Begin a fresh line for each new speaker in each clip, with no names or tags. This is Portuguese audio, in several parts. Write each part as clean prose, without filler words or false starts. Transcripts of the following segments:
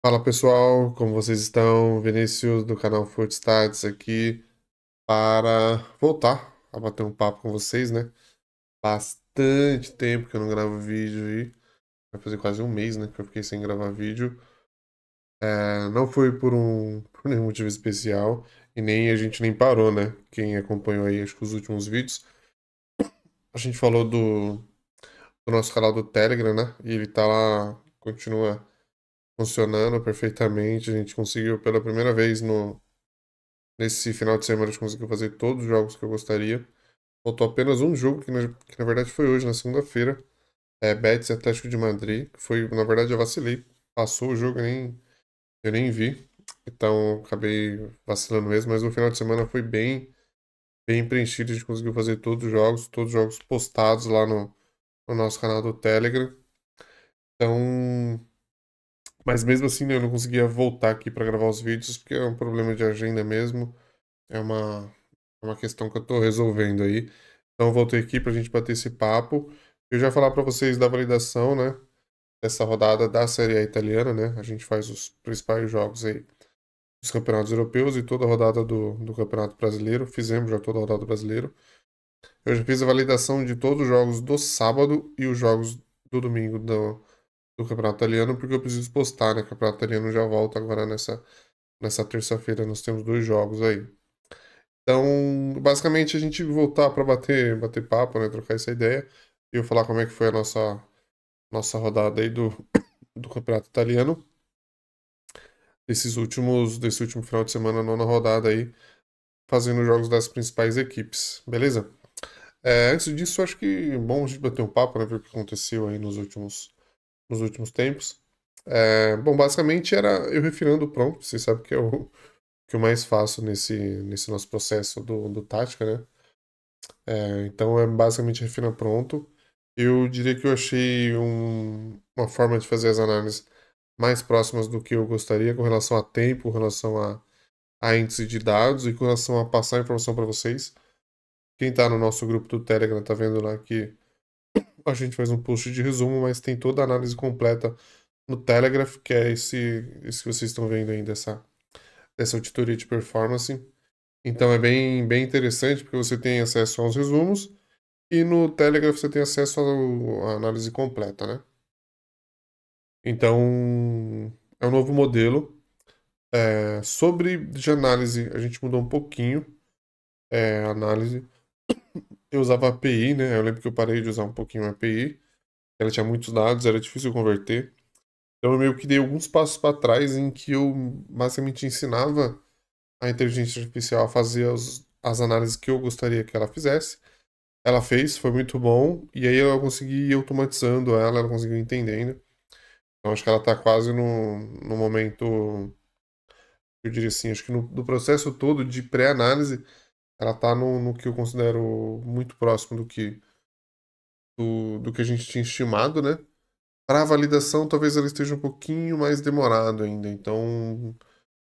Fala pessoal, como vocês estão? Vinícius do canal Footstats aqui para voltar a bater um papo com vocês, né? Bastante tempo que eu não gravo vídeo aí, vai fazer quase um mês, né, que eu fiquei sem gravar vídeo. Não foi por nenhum motivo especial e nem a gente nem parou, né? Quem acompanhou aí, acho que os últimos vídeos, a gente falou do nosso canal do Telegram, né? E ele tá lá, continua funcionando perfeitamente. A gente conseguiu pela primeira vez no Nesse final de semana a gente conseguiu fazer todos os jogos que eu gostaria. Faltou apenas um jogo, que na verdade foi hoje, na segunda-feira. Betis e Atlético de Madrid. Que foi, na verdade, eu vacilei. Passou o jogo, eu nem vi. Então acabei vacilando mesmo. Mas no final de semana foi bem preenchido. A gente conseguiu fazer todos os jogos postados lá no nosso canal do Telegram. Então, mas mesmo assim, né, eu não conseguia voltar aqui para gravar os vídeos, porque é um problema de agenda mesmo. É uma questão que eu estou resolvendo aí. Então, eu voltei aqui para a gente bater esse papo. Eu já falar para vocês da validação, né? Dessa rodada da Série A italiana, né? A gente faz os principais jogos aí dos campeonatos europeus e toda a rodada do Campeonato Brasileiro. Fizemos já toda a rodada do brasileiro. Eu já fiz a validação de todos os jogos do sábado e os jogos do domingo do Campeonato Italiano, porque eu preciso postar, né? O Campeonato Italiano já volta agora nessa terça-feira. Nós temos dois jogos aí. Então, basicamente, a gente voltar para bater papo, né, trocar essa ideia, e eu falar como é que foi a nossa rodada aí do Campeonato Italiano, desse último final de semana, nona rodada aí, fazendo jogos das principais equipes, beleza? Antes disso, acho que é bom a gente bater um papo, né, ver o que aconteceu aí nos últimos tempos. Bom, basicamente era eu refinando o prompt, vocês sabem que é o que eu mais faço nesse nosso processo do Tática, né? Então é basicamente refina pronto. Eu diria que eu achei uma forma de fazer as análises mais próximas do que eu gostaria com relação a tempo, com relação a índice de dados e com relação a passar a informação para vocês. Quem está no nosso grupo do Telegram está vendo lá que a gente faz um post de resumo, mas tem toda a análise completa no Telegraph, que é esse que vocês estão vendo aí dessa auditoria de performance. Então é bem interessante porque você tem acesso aos resumos. E no Telegram você tem acesso à análise completa, né? Então, é um novo modelo. Sobre de análise, a gente mudou um pouquinho a análise. Eu usava API, né? Eu lembro que eu parei de usar um pouquinho a API. Ela tinha muitos dados, era difícil converter. Então, eu meio que dei alguns passos para trás em que eu basicamente ensinava a inteligência artificial a fazer as análises que eu gostaria que ela fizesse. Ela fez, foi muito bom. E aí eu consegui ir automatizando ela conseguiu entendendo. Então, acho que ela está quase no momento, eu diria assim, acho que no processo todo de pré-análise, ela está no que eu considero muito próximo do que a gente tinha estimado, né? Para a validação, talvez ela esteja um pouquinho mais demorado ainda. Então,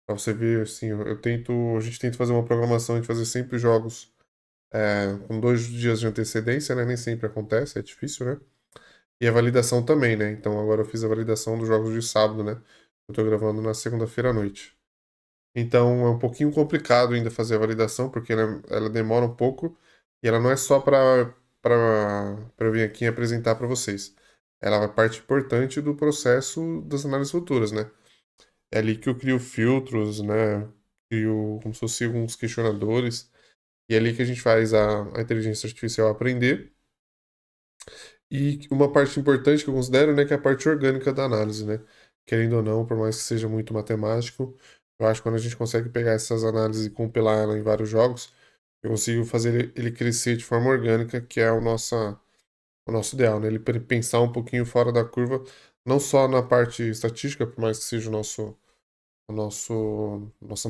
para você ver, assim, a gente tenta fazer uma programação de fazer sempre jogos com 2 dias de antecedência, né? Nem sempre acontece, é difícil, né? E a validação também, né? Então agora eu fiz a validação dos jogos de sábado, né? Eu tô gravando na segunda-feira à noite. Então é um pouquinho complicado ainda fazer a validação, porque ela demora um pouco e ela não é só para eu vir aqui e apresentar para vocês. Ela é uma parte importante do processo das análises futuras, né? É ali que eu crio filtros, né? Crio como se fossem alguns questionadores, e é ali que a gente faz a inteligência artificial aprender. E uma parte importante que eu considero, né, que é a parte orgânica da análise, né? Querendo ou não, por mais que seja muito matemático, eu acho que quando a gente consegue pegar essas análises e compilar ela em vários jogos, eu consigo fazer ele crescer de forma orgânica, que é o nosso ideal, né? Ele pensar um pouquinho fora da curva, não só na parte estatística, por mais que seja nossa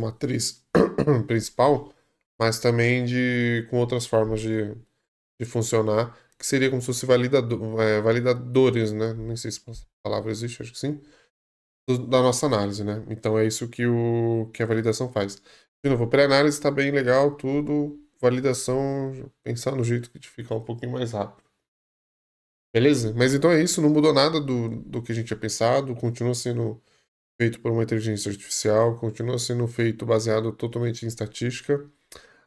matriz principal, mas também com outras formas de funcionar, que seria como se fosse validadores, né? Nem sei se essa palavra existe, acho que sim, da nossa análise, né? Então é isso que a validação faz. De novo, pré-análise está bem legal, tudo, validação, pensar no jeito de ficar um pouquinho mais rápido. Beleza? Mas então é isso, não mudou nada do que a gente tinha pensado, continua sendo feito por uma inteligência artificial, continua sendo feito baseado totalmente em estatística,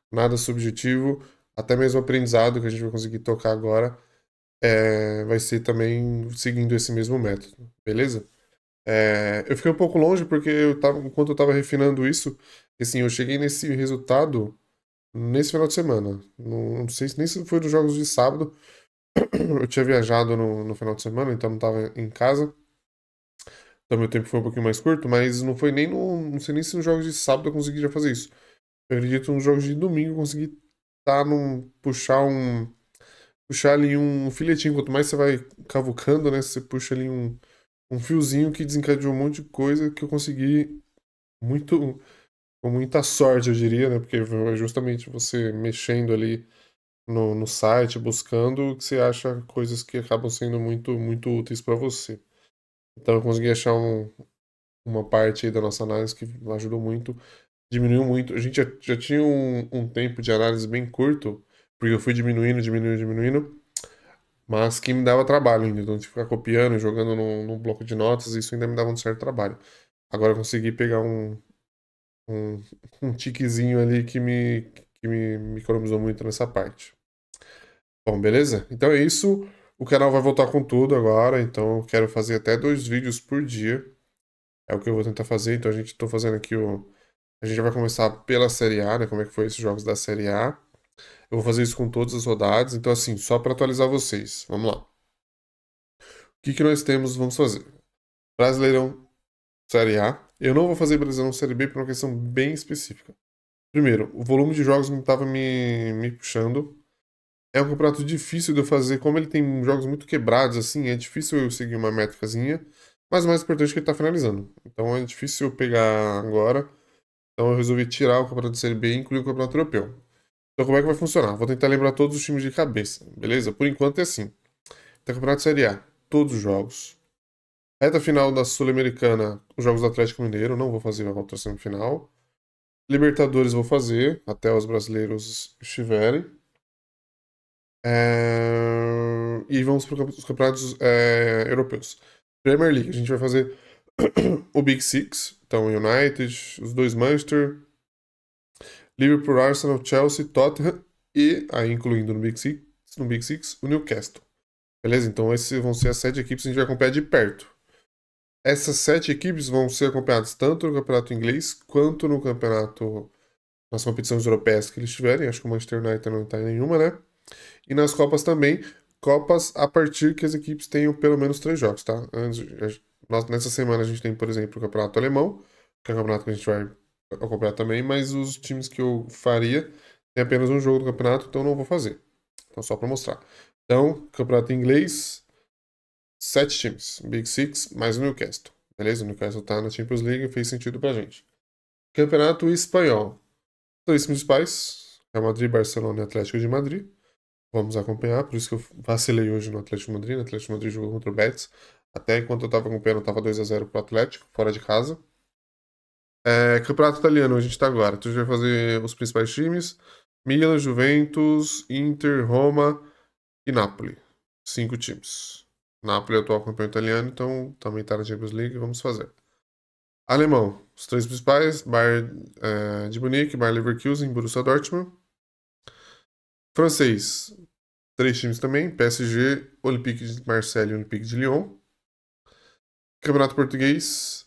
nada subjetivo, até mesmo o aprendizado que a gente vai conseguir tocar agora vai ser também seguindo esse mesmo método, beleza? Eu fiquei um pouco longe porque enquanto eu estava refinando isso, assim, eu cheguei nesse resultado nesse final de semana. Não sei nem se foi nos jogos de sábado. Eu tinha viajado no final de semana, então não estava em casa. Então meu tempo foi um pouquinho mais curto, mas não foi nem no. Não sei nem se nos jogos de sábado eu consegui já fazer isso. Eu acredito que nos jogos de domingo eu consegui puxar ali um filetinho. Quanto mais você vai cavucando, né? Você puxa ali um fiozinho que desencadeou um monte de coisa que eu consegui muito, com muita sorte, eu diria, né? Porque foi justamente você mexendo ali no site, buscando, que você acha coisas que acabam sendo muito, muito úteis para você. Então eu consegui achar uma parte aí da nossa análise que ajudou muito, diminuiu muito. A gente já tinha um tempo de análise bem curto, porque eu fui diminuindo, diminuindo, diminuindo, mas que me dava trabalho ainda. Então, de ficar copiando, jogando num bloco de notas, isso ainda me dava um certo trabalho. Agora eu consegui pegar um, um tiquezinho ali que me economizou muito nessa parte. Bom, beleza? Então é isso. O canal vai voltar com tudo agora, então eu quero fazer até 2 vídeos por dia. É o que eu vou tentar fazer. Então a gente tô fazendo aqui o. A gente já vai começar pela Série A, né? Como é que foi esses jogos da Série A. Eu vou fazer isso com todas as rodadas. Então, assim, só para atualizar vocês. Vamos lá. O que que nós temos? Vamos fazer. Brasileirão Série A. Eu não vou fazer Brasileirão Série B por uma questão bem específica. Primeiro, o volume de jogos não estava me puxando. É um campeonato difícil de eu fazer, como ele tem jogos muito quebrados, assim, é difícil eu seguir uma métricazinha, mas o mais importante é que ele tá finalizando. Então é difícil eu pegar agora. Então eu resolvi tirar o campeonato de Série B e incluir o campeonato europeu. Então como é que vai funcionar? Vou tentar lembrar todos os times de cabeça, beleza? Por enquanto é assim. Então, campeonato de Série A, todos os jogos. Reta final da Sul-Americana, os jogos do Atlético Mineiro, não vou fazer a outra semifinal. Libertadores vou fazer, até os brasileiros estiverem. E vamos para os campeonatos europeus. Premier League, a gente vai fazer o Big Six, então United, os dois Manchester, Liverpool, Arsenal, Chelsea, Tottenham e, aí incluindo no Big Six, o Newcastle. Beleza? Então esses vão ser as 7 equipes que a gente vai acompanhar de perto. Essas 7 equipes vão ser acompanhadas tanto no campeonato inglês quanto no campeonato, nas competições europeias que eles tiverem. Acho que o Manchester United não está em nenhuma, né? E nas Copas também, Copas a partir que as equipes tenham pelo menos 3 jogos, tá? Nessa semana a gente tem, por exemplo, o Campeonato Alemão, que é um campeonato que a gente vai acompanhar também, mas os times que eu faria tem apenas um jogo do campeonato, então não vou fazer. Então, só para mostrar. Então, Campeonato Inglês, 7 times, Big Six, mais o Newcastle. Beleza? O Newcastle tá na Champions League, fez sentido pra gente. Campeonato Espanhol. 2 principais, Real Madrid, Barcelona e Atlético de Madrid. Vamos acompanhar, por isso que eu vacilei hoje no Atlético de Madrid. O Atlético de Madrid jogou contra o Betis. Até enquanto eu tava acompanhando, tava 2-0 pro Atlético, fora de casa. Campeonato Italiano, a gente tá agora. Então a gente vai fazer os principais times: Milan, Juventus, Inter, Roma e Napoli. 5 times. Napoli é o atual campeão italiano, então também tá na Champions League, vamos fazer. Alemão, os 3 principais: Bayern de Munique, Bayer Leverkusen, Borussia Dortmund. Francês, 3 times também: PSG, Olympique de Marseille e Olympique de Lyon. Campeonato Português,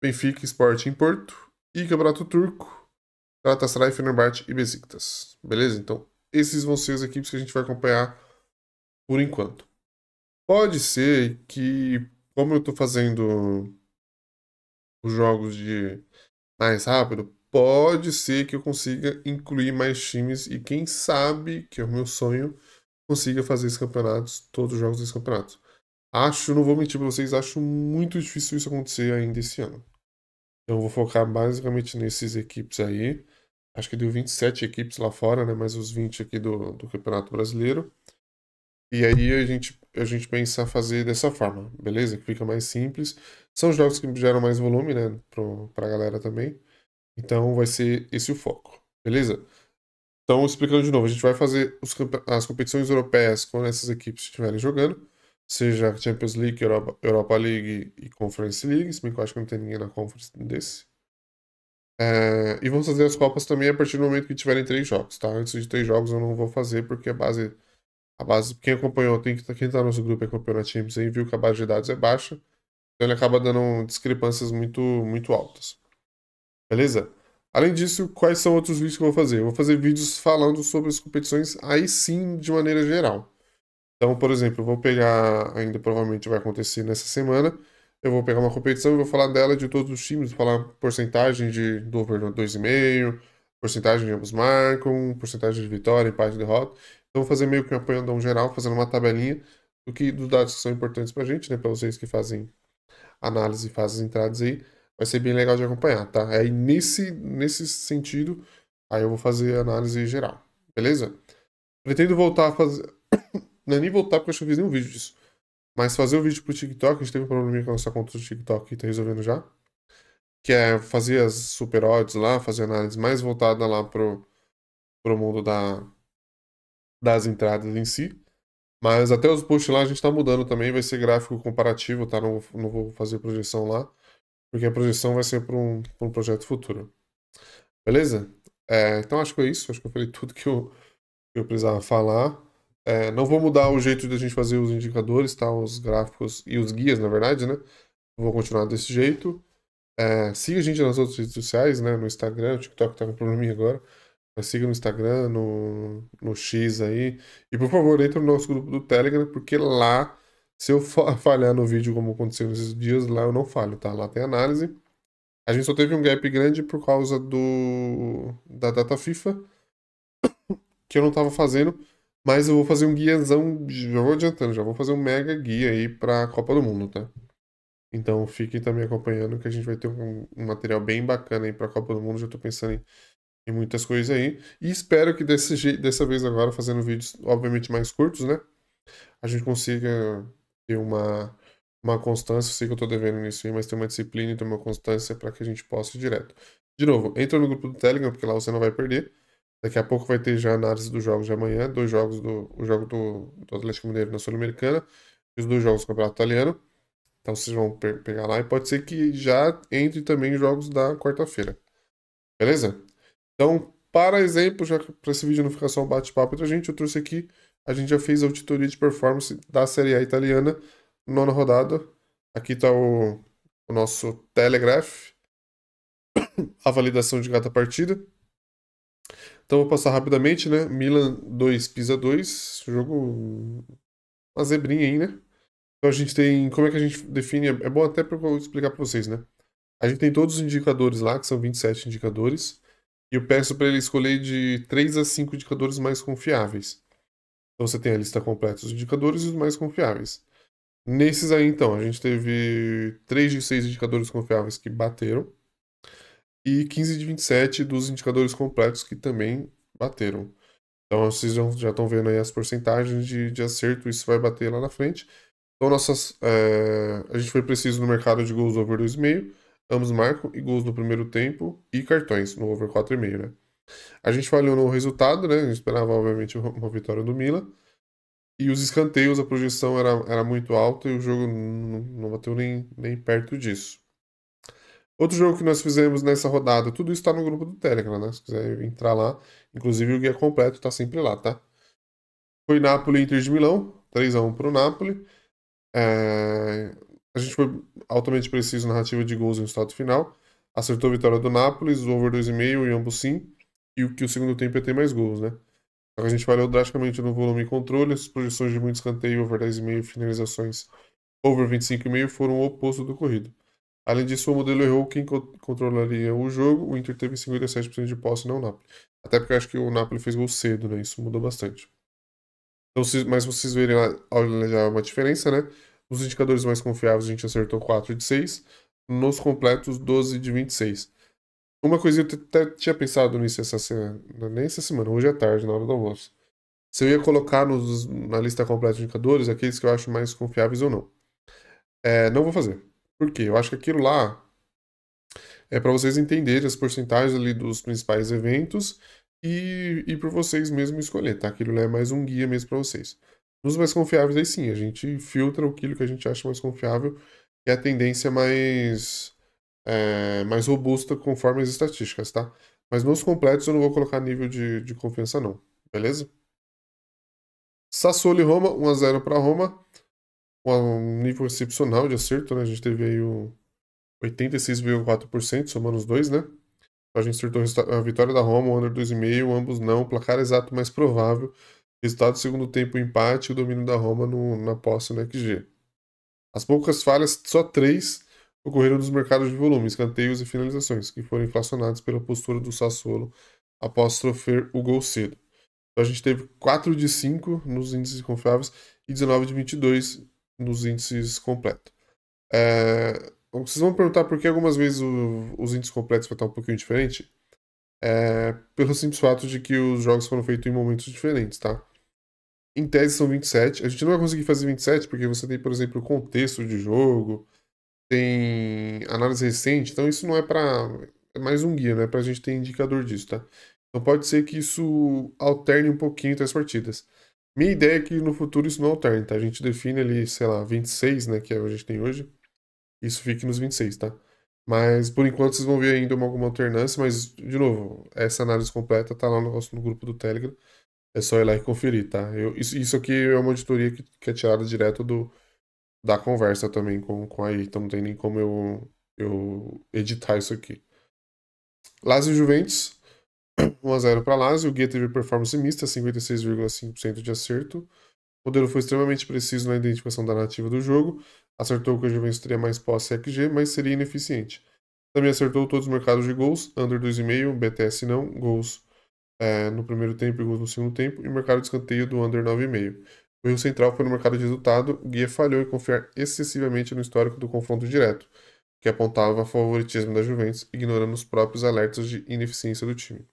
Benfica, Sporting Porto. E Campeonato Turco, Galatasaray, Fenerbahçe e Besiktas. Beleza? Então, esses vão ser as equipes que a gente vai acompanhar por enquanto. Pode ser que, como eu tô fazendo os jogos de mais rápido, pode ser que eu consiga incluir mais times e quem sabe, que é o meu sonho, consiga fazer esses campeonatos, todos os jogos desse campeonato. Não vou mentir pra vocês, acho muito difícil isso acontecer ainda esse ano. Então eu vou focar basicamente nesses equipes aí. Acho que deu 27 equipes lá fora, né? Mais os 20 aqui do Campeonato Brasileiro. E aí a gente pensa fazer dessa forma, beleza? Que fica mais simples. São jogos que geram mais volume, né? Pra galera também. Então vai ser esse o foco, beleza? Então, explicando de novo, a gente vai fazer as competições europeias quando essas equipes estiverem jogando. seja Champions League, Europa League e Conference League, se bem que eu acho que não tem ninguém na Conference desse. E vamos fazer as Copas também a partir do momento que tiverem 3 jogos, tá? Antes de 3 jogos eu não vou fazer, porque a base, quem acompanhou, quem tá no nosso grupo e acompanhou na Champions aí, viu que a base de dados é baixa, então ele acaba dando discrepâncias muito, muito altas. Beleza? Além disso, quais são outros vídeos que eu vou fazer? Eu vou fazer vídeos falando sobre as competições, aí sim, de maneira geral. Então, por exemplo, eu vou pegar, ainda provavelmente vai acontecer nessa semana, eu vou pegar uma competição e vou falar dela de todos os times, vou falar porcentagem do over 2,5, porcentagem de ambos marcam, porcentagem de vitória, empate e derrota. Então, vou fazer meio que um apanhadão geral, fazendo uma tabelinha dos dados que são importantes pra gente, né? Pra vocês que fazem análise e fazem as entradas aí. Vai ser bem legal de acompanhar, tá? Aí, nesse sentido, aí eu vou fazer a análise geral, beleza? Pretendo voltar a fazer. Não é nem voltar porque eu acho que eu fiz nenhum vídeo disso. Mas fazer o vídeo pro TikTok, a gente teve um probleminha com a nossa conta do TikTok e tá resolvendo já. Que é fazer as super odds lá, fazer análise mais voltada lá pro mundo das entradas em si. Mas até os posts lá a gente tá mudando também, vai ser gráfico comparativo, tá? Não vou fazer projeção lá, porque a projeção vai ser pra um projeto futuro. Beleza? Então acho que é isso, acho que eu falei tudo que eu precisava falar. Não vou mudar o jeito de a gente fazer os indicadores, tá? Os gráficos e os guias, na verdade, né? Vou continuar desse jeito. Siga a gente nas outras redes sociais, né? No Instagram, o TikTok tá com probleminha agora. Mas siga no Instagram, no X aí. E por favor, entre no nosso grupo do Telegram, porque lá, se eu falhar no vídeo como aconteceu nesses dias, lá eu não falho, tá? Lá tem análise. A gente só teve um gap grande por causa da data FIFA, que eu não tava fazendo. Mas eu vou fazer um guiazão, já vou adiantando, já vou fazer um mega guia aí pra Copa do Mundo, tá? Então fiquem também acompanhando que a gente vai ter um material bem bacana aí pra Copa do Mundo. Já tô pensando em muitas coisas aí. E espero que dessa vez agora, fazendo vídeos obviamente mais curtos, né? A gente consiga ter uma constância. Eu sei que eu tô devendo nisso aí, mas ter uma disciplina e ter uma constância para que a gente possa ir direto. De novo, entra no grupo do Telegram, porque lá você não vai perder. Daqui a pouco vai ter já análise dos jogos de amanhã, o jogo do Atlético Mineiro na Sul-Americana e os 2 jogos do Campeonato Italiano. Então vocês vão pegar lá e pode ser que já entre também os jogos da quarta-feira. Beleza? Então, para exemplo, já para esse vídeo não ficar só um bate-papo entre a gente, eu trouxe aqui, a gente já fez a auditoria de performance da Série A italiana, nona rodada. Aqui está o nosso Telegraph, a validação de cada partida. Então, vou passar rapidamente, né? Milan 2, Pisa 2, jogo uma zebrinha aí, né? Então, a gente tem, como é que a gente define? É bom até para eu explicar para vocês, né? A gente tem todos os indicadores lá, que são 27 indicadores, e eu peço para ele escolher de 3 a 5 indicadores mais confiáveis. Então você tem a lista completa dos indicadores e os mais confiáveis. Nesses aí, então, a gente teve 3 de 6 indicadores confiáveis que bateram e 15 de 27 dos indicadores completos que também bateram. Então vocês já estão vendo aí as porcentagens de acerto, isso vai bater lá na frente. Então a gente foi preciso no mercado de gols over 2,5, ambos marcam, e gols no primeiro tempo e cartões no over 4,5, né? A gente falhou no resultado, né? A gente esperava, obviamente, uma vitória do Milan. E os escanteios, a projeção era muito alta e o jogo não bateu nem perto disso. Outro jogo que nós fizemos nessa rodada, tudo isso está no grupo do Telegram, né? Se quiser entrar lá, inclusive o guia completo está sempre lá, tá? Foi Napoli e Inter de Milão, 3-1 para o Napoli. A gente foi altamente preciso na narrativa de gols no estado final. Acertou a vitória do Napoli, os over 2,5 e ambos sim. E o que o segundo tempo ia ter mais gols, né? A gente variou drasticamente no volume e controle, as projeções de muito escanteio, over 10,5 e finalizações over 25,5 foram o oposto do corrido. Além disso, o modelo errou quem controlaria o jogo, o Inter teve 57% de posse, não o Napoli. Até porque eu acho que o Napoli fez gol cedo, né? Isso mudou bastante. Então, mas vocês verem lá, olha, já é uma diferença, né? Nos indicadores mais confiáveis a gente acertou 4 de 6, nos completos 12 de 26. Uma coisa eu até tinha pensado nisso essa semana, nem essa semana, hoje à tarde, na hora do almoço. Se eu ia colocar na lista completa de indicadores aqueles que eu acho mais confiáveis ou não. Não vou fazer. Por quê? Eu acho que aquilo lá é para vocês entenderem as porcentagens ali dos principais eventos e por vocês mesmos escolher, tá? Aquilo lá é mais um guia mesmo para vocês. Nos mais confiáveis, aí sim, a gente filtra aquilo que a gente acha mais confiável, e a tendência mais robusta conforme as estatísticas, tá? Mas nos completos eu não vou colocar nível de confiança, não. Beleza? Sassuolo e Roma, 1-0 para Roma. Um nível excepcional de acerto, né? A gente teve aí o 86,4%, somando os dois, né? A gente acertou a vitória da Roma, o under 2,5, ambos não. O placar exato mais provável. Resultado do segundo tempo, empate e o domínio da Roma na posse no XG. As poucas falhas, só três, ocorreram nos mercados de volume, escanteios e finalizações, que foram inflacionados pela postura do Sassuolo após sofrer o gol cedo. Então a gente teve 4 de 5 nos índices confiáveis e 19 de 22 nos índices completos. Vocês vão perguntar por que algumas vezes os índices completos vai estar um pouquinho diferente? Pelo simples fato de que os jogos foram feitos em momentos diferentes, tá? Em tese são 27. A gente não vai conseguir fazer 27 porque você tem, por exemplo, o contexto de jogo, tem análise recente, então isso não é para. É mais um guia, né? Pra gente ter indicador disso, tá? Então pode ser que isso alterne um pouquinho entre as partidas. Minha ideia é que no futuro isso não alterne, tá? A gente define ali, sei lá, 26, né? Que é o que a gente tem hoje. Isso fique nos 26, tá? Mas por enquanto vocês vão ver ainda alguma alternância, mas, de novo, essa análise completa tá lá no grupo do Telegram. É só ir lá e conferir, tá? Isso aqui é uma auditoria que é tirada direto da conversa também com a AI, então não tem nem como eu editar isso aqui. Lazio e Juventus, 1-0 para Lazio. O Guia teve performance mista, 56,5% de acerto. O modelo foi extremamente preciso na identificação da narrativa do jogo. Acertou que a Juventus teria mais posse XG, mas seria ineficiente. Também acertou todos os mercados de gols, under 2,5, BTS não, gols no primeiro tempo e gols no segundo tempo, e o mercado de escanteio do under 9,5. O erro central foi no mercado de resultado. O Guia falhou em confiar excessivamente no histórico do confronto direto, que apontava favoritismo da Juventus, ignorando os próprios alertas de ineficiência do time.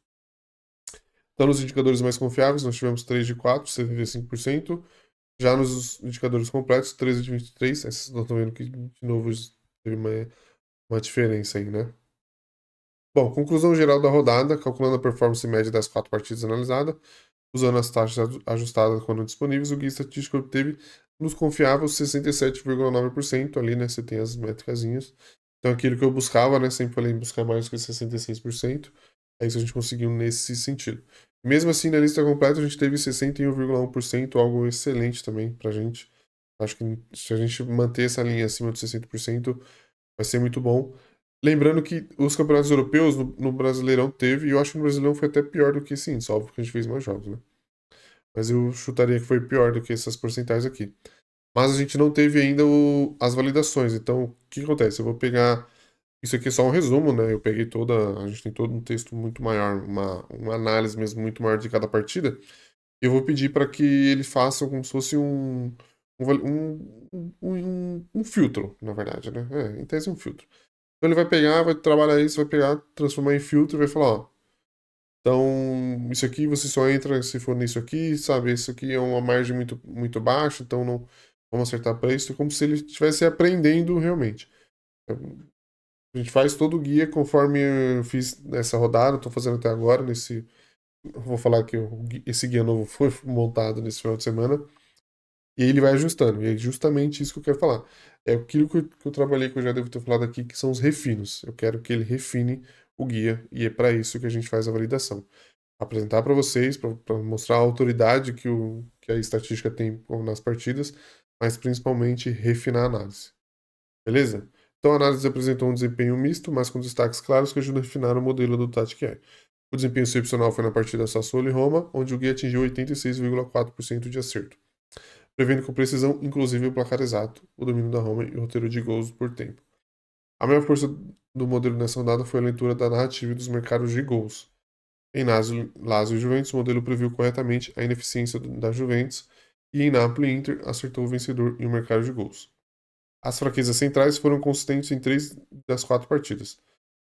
Então, nos indicadores mais confiáveis, nós tivemos 3 de 4, 75%. Já nos indicadores completos, 13 de 23. Vocês estão vendo que, de novo, teve uma diferença aí, né? Bom, conclusão geral da rodada, calculando a performance média das 4 partidas analisadas, usando as taxas ajustadas quando disponíveis, o guia estatístico obteve nos confiáveis 67,9% ali, né? Você tem as métricazinhas. Então, aquilo que eu buscava, né? Sempre falei em buscar mais que 66%. É isso que a gente conseguiu nesse sentido. Mesmo assim, na lista completa, a gente teve 61,1%, algo excelente também pra gente. Acho que se a gente manter essa linha acima de 60%, vai ser muito bom. Lembrando que os campeonatos europeus no Brasileirão teve, e eu acho que no Brasileirão foi até pior do que sim, só porque a gente fez mais jogos, né? Mas eu chutaria que foi pior do que essas porcentagens aqui. Mas a gente não teve ainda as validações. Então, o que acontece? Eu vou pegar. Isso aqui é só um resumo, né? Eu peguei toda. A gente tem todo um texto muito maior, uma análise mesmo muito maior de cada partida. Eu vou pedir para que ele faça como se fosse um filtro, na verdade, né? Em tese, um filtro. Então, ele vai pegar, vai trabalhar isso, vai pegar, transformar em filtro e vai falar: ó. Então, isso aqui você só entra se for nisso aqui, sabe? Isso aqui é uma margem muito, muito baixa, então não vamos acertar preço. É como se ele estivesse aprendendo realmente. A gente faz todo o guia conforme eu fiz nessa rodada, estou fazendo até agora, vou falar que esse guia novo foi montado nesse final de semana, e ele vai ajustando. E é justamente isso que eu quero falar. É aquilo que eu trabalhei, que eu já devo ter falado aqui, que são os refinos. Eu quero que ele refine o guia, e é para isso que a gente faz a validação. Apresentar para vocês, para mostrar a autoridade que a estatística tem nas partidas, mas principalmente refinar a análise. Beleza? Então a análise apresentou um desempenho misto, mas com destaques claros que ajudam a refinar o modelo do Tactic Air. O desempenho excepcional foi na partida Sassuolo e Roma, onde o guia atingiu 86,4% de acerto, prevendo com precisão, inclusive o placar exato, o domínio da Roma e o roteiro de gols por tempo. A maior força do modelo nessa rodada foi a leitura da narrativa e dos mercados de gols. Em Lazio e Juventus, o modelo previu corretamente a ineficiência da Juventus, e em Napoli e Inter acertou o vencedor em um mercado de gols. As fraquezas centrais foram consistentes em 3 das 4 partidas: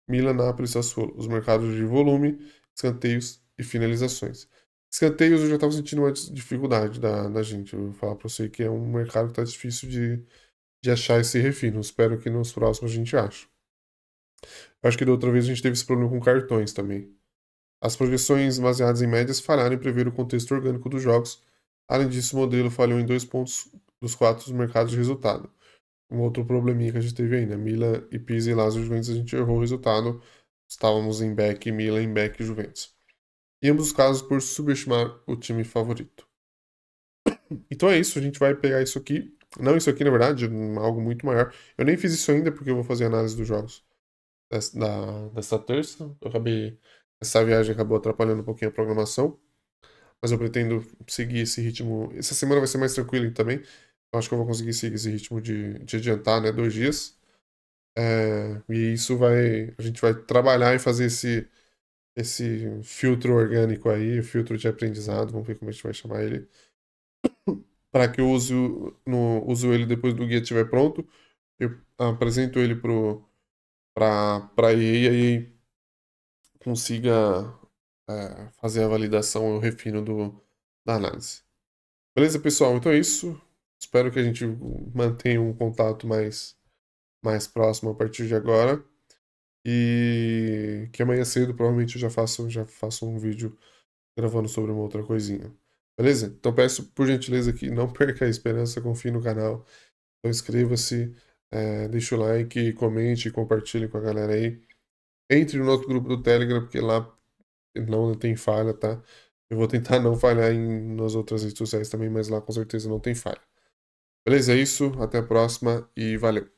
Milan, Napoli e Sassuolo, os mercados de volume, escanteios e finalizações. Escanteios eu já estava sentindo uma dificuldade da gente. Eu vou falar para você que é um mercado que está difícil de achar esse refino. Espero que nos próximos a gente ache. Eu acho que da outra vez a gente teve esse problema com cartões também. As projeções baseadas em médias falharam em prever o contexto orgânico dos jogos, Além disso, o modelo falhou em 2 pontos dos 4 mercados de resultado. Um outro probleminha que a gente teve ainda. Milan e Pisa e Lazio Juventus, a gente errou o resultado. Estávamos em back Milan, em back Juventus. Em ambos os casos, por subestimar o time favorito. Então é isso, a gente vai pegar isso aqui. Não isso aqui, na verdade, algo muito maior. Eu nem fiz isso ainda porque eu vou fazer análise dos jogos dessa terça. Eu acabei. Essa viagem acabou atrapalhando um pouquinho a programação. Mas eu pretendo seguir esse ritmo. Essa semana vai ser mais tranquila também. Eu acho que eu vou conseguir seguir esse ritmo de adiantar, né? 2 dias. E isso vai. A gente vai trabalhar em fazer esse filtro orgânico aí, filtro de aprendizado, vamos ver como a gente vai chamar ele, para que eu uso ele depois do guia estiver pronto. Eu apresento ele para EA e aí consiga fazer a validação e o refino da análise. Beleza, pessoal? Então é isso. Espero que a gente mantenha um contato mais próximo a partir de agora. E que amanhã cedo provavelmente eu já faço um vídeo gravando sobre uma outra coisinha. Beleza? Então peço por gentileza que não perca a esperança, confie no canal. Então inscreva-se, deixa o like, comente e compartilhe com a galera aí. Entre no nosso grupo do Telegram, porque lá não tem falha, tá? Eu vou tentar não falhar nas outras redes sociais também, mas lá com certeza não tem falha. Beleza? É isso. Até a próxima e valeu.